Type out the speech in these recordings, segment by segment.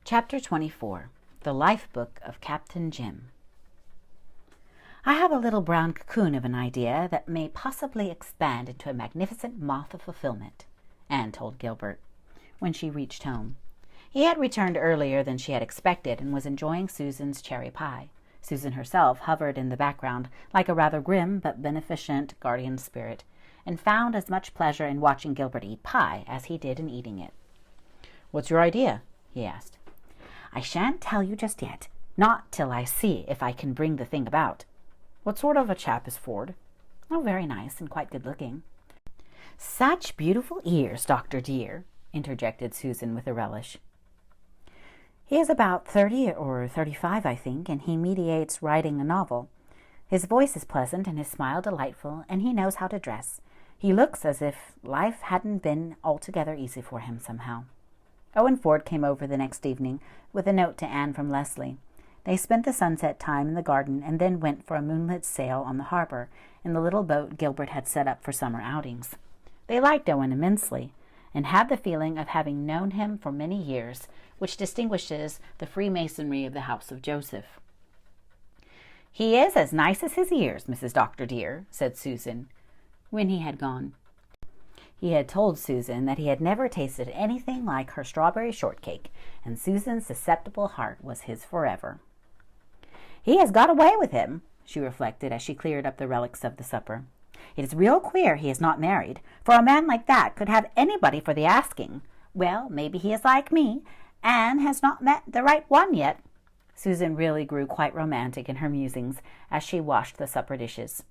Chapter 24. The Life Book of Captain Jim. I have a little brown cocoon of an idea that may possibly expand into a magnificent moth of fulfillment, Anne told Gilbert, when she reached home. He had returned earlier than she had expected and was enjoying Susan's cherry pie. Susan herself hovered in the background like a rather grim but beneficent guardian spirit, and found as much pleasure in watching Gilbert eat pie as he did in eating it. "What's your idea?" he asked. "I shan't tell you just yet, not till I see if I can bring the thing about." "What sort of a chap is Ford?" "Oh, very nice and quite good-looking." "Such beautiful ears, Doctor dear," interjected Susan with a relish. "He is about 30 or 35, I think, and he meditates writing a novel. His voice is pleasant and his smile delightful, and he knows how to dress. He looks as if life hadn't been altogether easy for him somehow." Owen Ford came over the next evening with a note to Anne from Leslie. They spent the sunset time in the garden and then went for a moonlit sail on the harbor in the little boat Gilbert had set up for summer outings. They liked Owen immensely, and had the feeling of having known him for many years, which distinguishes the Freemasonry of the House of Joseph. "He is as nice as his ears, Mrs. Doctor dear," said Susan, when he had gone. He had told Susan that he had never tasted anything like her strawberry shortcake, and Susan's susceptible heart was his forever. "He has got away with him," she reflected as she cleared up the relics of the supper. "It is real queer he is not married, for a man like that could have anybody for the asking. Well, maybe he is like me, and has not met the right one yet." Susan really grew quite romantic in her musings as she washed the supper dishes.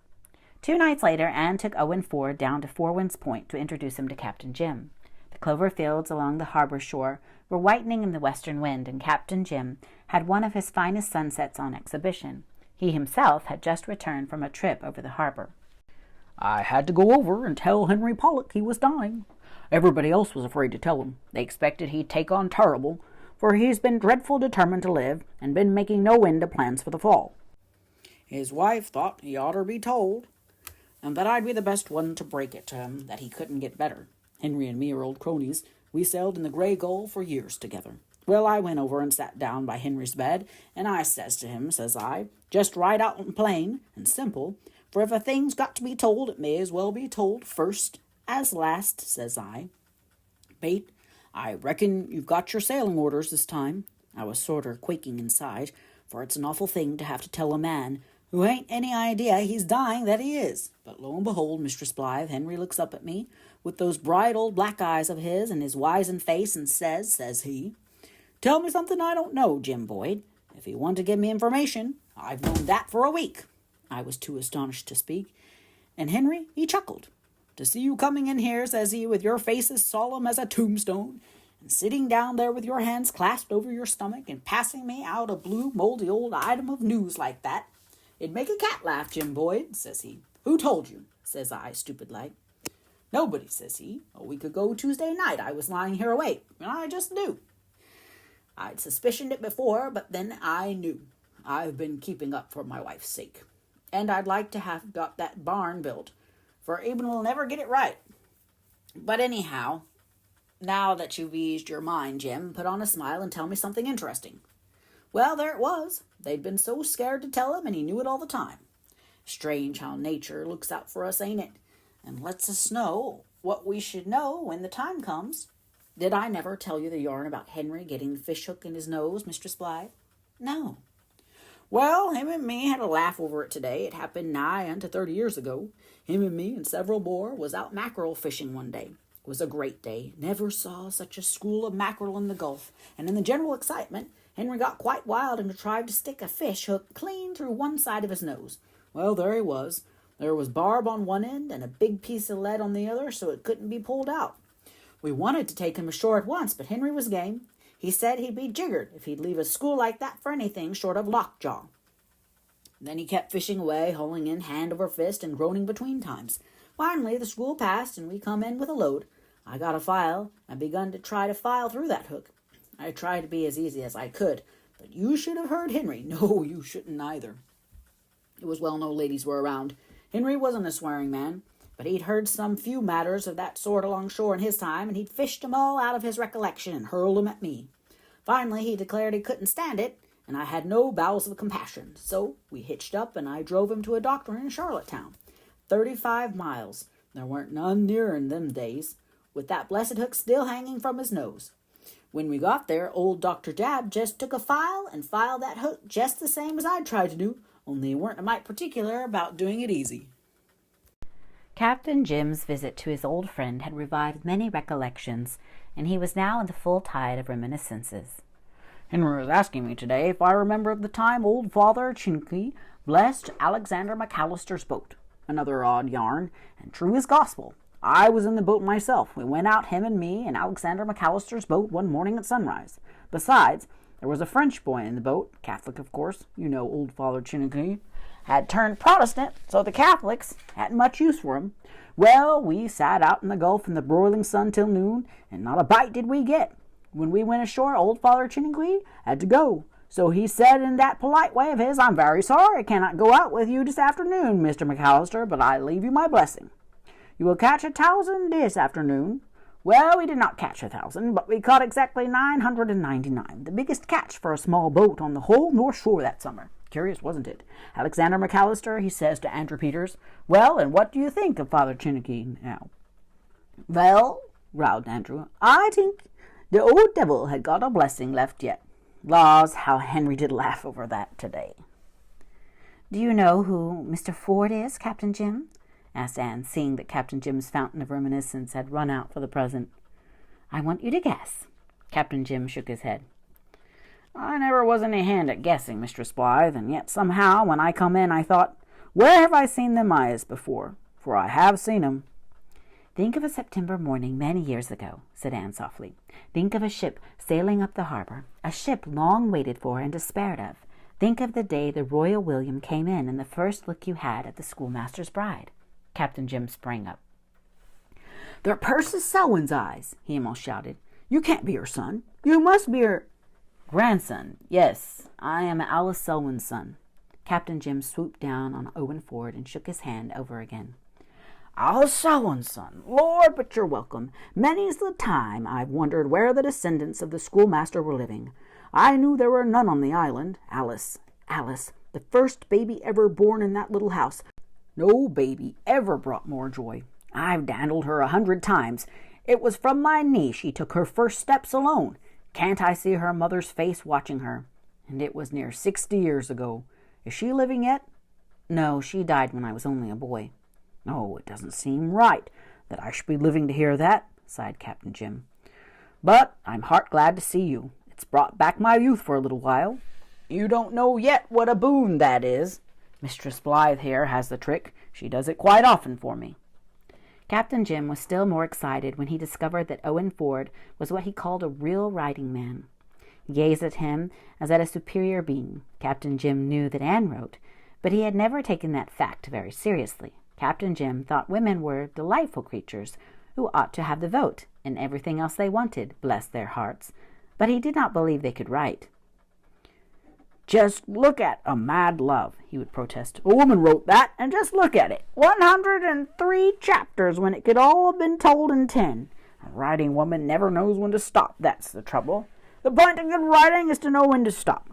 2 nights later, Anne took Owen Ford down to Four Winds Point to introduce him to Captain Jim. The clover fields along the harbor shore were whitening in the western wind, and Captain Jim had one of his finest sunsets on exhibition. He himself had just returned from a trip over the harbor. "I had to go over and tell Henry Pollock he was dying. Everybody else was afraid to tell him. They expected he'd take on terrible, for he's been dreadful determined to live, and been making no end of plans for the fall. His wife thought he oughter be told, and that I'd be the best one to break it to him that he couldn't get better. Henry and me are old cronies. We sailed in the Grey Gull for years together. Well, I went over and sat down by Henry's bed, and I says to him, says I, just right out and plain and simple, for if a thing's got to be told, it may as well be told first as last, says I. Bate, I reckon you've got your sailing orders this time." I was sorter quaking inside, for it's an awful thing to have to tell a man who ain't any idea he's dying that he is. But lo and behold, Mistress Blythe, Henry looks up at me with those bright old black eyes of his and his wizen face, and says he, "Tell me something I don't know, Jim Boyd. If you want to give me information, I've known that for a week." I was too astonished to speak, and Henry, he chuckled. "To see you coming in here," says he, "with your face as solemn as a tombstone, and sitting down there with your hands clasped over your stomach, and passing me out a blue, moldy old item of news like that, it'd make a cat laugh, Jim Boyd," says he. "Who told you?" says I, stupid-like. "Nobody," says he. "A week ago Tuesday night I was lying here awake, and I just knew. I'd suspicioned it before, but then I knew. I've been keeping up for my wife's sake, and I'd like to have got that barn built, for Eben will never get it right. But anyhow, now that you've eased your mind, Jim, put on a smile and tell me something interesting." Well, there it was. They'd been so scared to tell him, and he knew it all the time. Strange how nature looks out for us, ain't it? And lets us know what we should know when the time comes. Did I never tell you the yarn about Henry getting the fish hook in his nose, Mistress Blythe? No. Well, him and me had a laugh over it today. It happened nigh unto 30 years ago. Him and me and several more was out mackerel fishing one day. It was a great day. Never saw such a school of mackerel in the Gulf. And in the general excitement, Henry got quite wild and contrived to stick a fish hook clean through one side of his nose. Well, there he was. There was barb on one end and a big piece of lead on the other, so it couldn't be pulled out. We wanted to take him ashore at once, but Henry was game. He said he'd be jiggered if he'd leave a school like that for anything short of lockjaw. Then he kept fishing away, hauling in hand over fist and groaning between times. Finally, the school passed, and we come in with a load. I got a file and begun to try to file through that hook. I tried to be as easy as I could, but you should have heard Henry. No, you shouldn't either. It was well no ladies were around. Henry wasn't a swearing man, but he'd heard some few matters of that sort along shore in his time, and he'd fished 'em all out of his recollection and hurled 'em at me. Finally, he declared he couldn't stand it, and I had no bowels of compassion. So we hitched up, and I drove him to a doctor in Charlottetown. 35 miles. There weren't none nearer in them days, with that blessed hook still hanging from his nose. When we got there, old Dr. Dabb just took a file and filed that hook just the same as I'd tried to do, only he weren't a mite particular about doing it easy. Captain Jim's visit to his old friend had revived many recollections, and he was now in the full tide of reminiscences. Henry was asking me today if I remembered the time old Father Chinky blessed Alexander McAllister's boat. Another odd yarn, and true as gospel. I was in the boat myself. We went out, him and me, in Alexander McAllister's boat one morning at sunrise. Besides, there was a French boy in the boat, Catholic, of course. You know old Father Chinky had turned Protestant, so the Catholics hadn't much use for him. Well, we sat out in the Gulf in the broiling sun till noon, and not a bite did we get. When we went ashore, old Father Chinky had to go. So he said in that polite way of his, "I'm very sorry I cannot go out with you this afternoon, Mr. McAllister, but I leave you my blessing. You will catch 1,000 this afternoon." Well, we did not catch 1,000, but we caught exactly 999, the biggest catch for a small boat on the whole North Shore that summer. Curious, wasn't it? Alexander McAllister, he says to Andrew Peters, "Well, and what do you think of Father Chinky now?" "Well," growled Andrew, "I think the old devil had got a blessing left yet." Laws, how Henry did laugh over that today. "Do you know who Mr. Ford is, Captain Jim?" asked Anne, seeing that Captain Jim's fountain of reminiscence had run out for the present. "I want you to guess." Captain Jim shook his head. "I never was any hand at guessing, Mistress Blythe, and yet somehow when I come in I thought, where have I seen them eyes before? For I have seen 'em." "Think of a September morning many years ago," said Anne softly. "Think of a ship sailing up the harbor, a ship long waited for and despaired of. Think of the day the Royal William came in and the first look you had at the schoolmaster's bride." Captain Jim sprang up. "They're Persis Selwyn's eyes," he almost shouted. "You can't be her son. You must be her—" "Grandson. Yes, I am Alice Selwyn's son." Captain Jim swooped down on Owen Ford and shook his hand over again. "Alice Selwyn's son. Lord, but you're welcome. Many's the time I've wondered where the descendants of the schoolmaster were living. I knew there were none on the island. Alice, the first baby ever born in that little house. No baby ever brought more joy. I've dandled her 100 times. It was from my knee she took her first steps alone. Can't I see her mother's face watching her? And it was near 60 years ago. Is she living yet?" "No, she died when I was only a boy." "Oh, it doesn't seem right that I should be living to hear that," sighed Captain Jim. "But I'm heart glad to see you. It's brought back my youth for a little while. You don't know yet what a boon that is. Mistress Blythe here has the trick. She does it quite often for me." Captain Jim was still more excited when he discovered that Owen Ford was what he called a real writing man. He gazed at him as at a superior being. Captain Jim knew that Anne wrote, but he had never taken that fact very seriously. Captain Jim thought women were delightful creatures who ought to have the vote and everything else they wanted, bless their hearts, but he did not believe they could write. "Just look at A Mad Love," he would protest. "A woman wrote that, and just look at it. 103 chapters when it could all have been told in 10. A writing woman never knows when to stop, that's the trouble. The point of good writing is to know when to stop."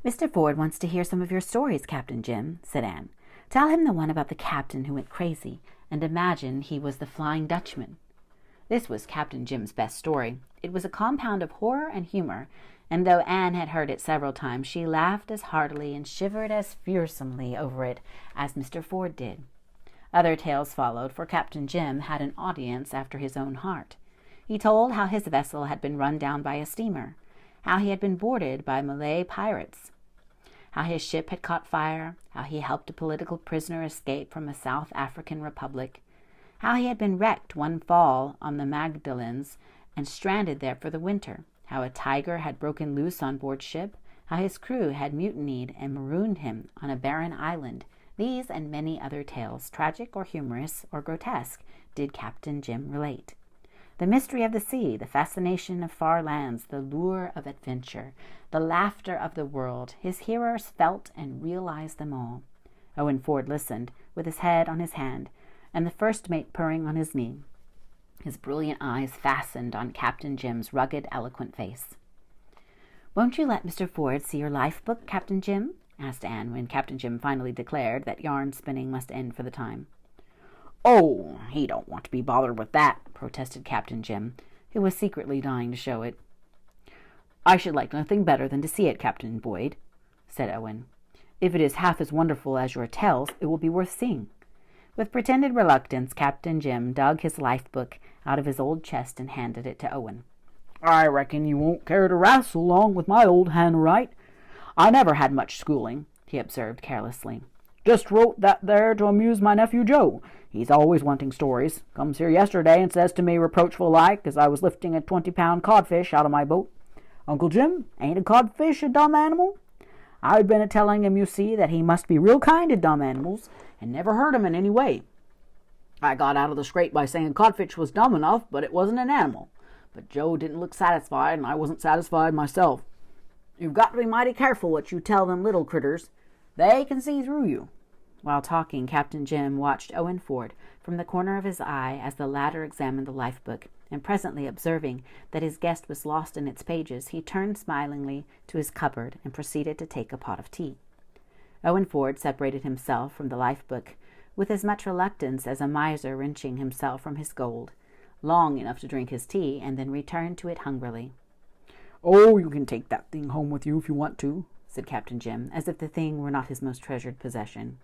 "Mr. Ford wants to hear some of your stories, Captain Jim," said Anne. "Tell him the one about the captain who went crazy and imagined he was the Flying Dutchman." This was Captain Jim's best story. It was a compound of horror and humor, and though Anne had heard it several times, she laughed as heartily and shivered as fearsomely over it as Mr. Ford did. Other tales followed, for Captain Jim had an audience after his own heart. He told how his vessel had been run down by a steamer, how he had been boarded by Malay pirates, how his ship had caught fire, how he helped a political prisoner escape from a South African republic, how he had been wrecked one fall on the Magdalens and stranded there for the winter, how a tiger had broken loose on board ship, how his crew had mutinied and marooned him on a barren island. These and many other tales, tragic or humorous or grotesque, did Captain Jim relate. The mystery of the sea, the fascination of far lands, the lure of adventure, the laughter of the world, his hearers felt and realized them all. Owen Ford listened, with his head on his hand, and the first mate purring on his knee, his brilliant eyes fastened on Captain Jim's rugged, eloquent face. "Won't you let Mr. Ford see your life book, Captain Jim?" asked Anne, when Captain Jim finally declared that yarn spinning must end for the time. "Oh, he don't want to be bothered with that," protested Captain Jim, who was secretly dying to show it. "I should like nothing better than to see it, Captain Boyd," said Owen. "If it is half as wonderful as your tales, it will be worth seeing." With pretended reluctance, Captain Jim dug his life book out of his old chest and handed it to Owen. "I reckon you won't care to wrestle along with my old Hannah Wright. I never had much schooling," he observed carelessly. "Just wrote that there to amuse my nephew Joe. He's always wanting stories. Comes here yesterday and says to me reproachful-like, as I was lifting a 20-pound codfish out of my boat, 'Uncle Jim, ain't a codfish a dumb animal?' I'd been a-telling him, you see, that he must be real kind to dumb animals, and never hurt him in any way. I got out of the scrape by saying codfish was dumb enough, but it wasn't an animal. But Joe didn't look satisfied, and I wasn't satisfied myself. You've got to be mighty careful what you tell them little critters. They can see through you." While talking, Captain Jim watched Owen Ford from the corner of his eye as the latter examined the life book, and presently observing that his guest was lost in its pages, he turned smilingly to his cupboard and proceeded to take a pot of tea. Owen Ford separated himself from the life book with as much reluctance as a miser wrenching himself from his gold, long enough to drink his tea, and then returned to it hungrily. "Oh, you can take that thing home with you if you want to," said Captain Jim, as if the thing were not his most treasured possession.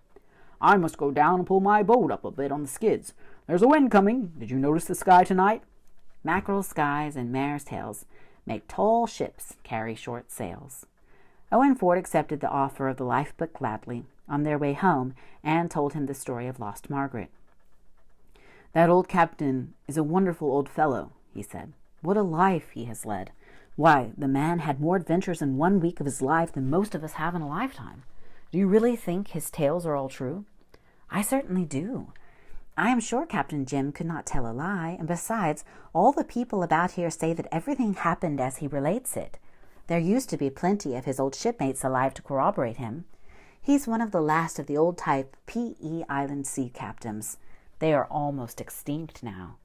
"I must go down and pull my boat up a bit on the skids. There's a wind coming. Did you notice the sky tonight?" Mackerel skies and mare's tails make tall ships carry short sails. Owen Ford accepted the offer of the life book gladly. On their way home, Anne told him the story of lost Margaret. "That old captain is a wonderful old fellow," he said. "What a life he has led! Why, the man had more adventures in 1 week of his life than most of us have in a lifetime. Do you really think his tales are all true?" "I certainly do. I am sure Captain Jim could not tell a lie, and besides, all the people about here say that everything happened as he relates it. There used to be plenty of his old shipmates alive to corroborate him. He's one of the last of the old type P.E. Island sea captains. They are almost extinct now."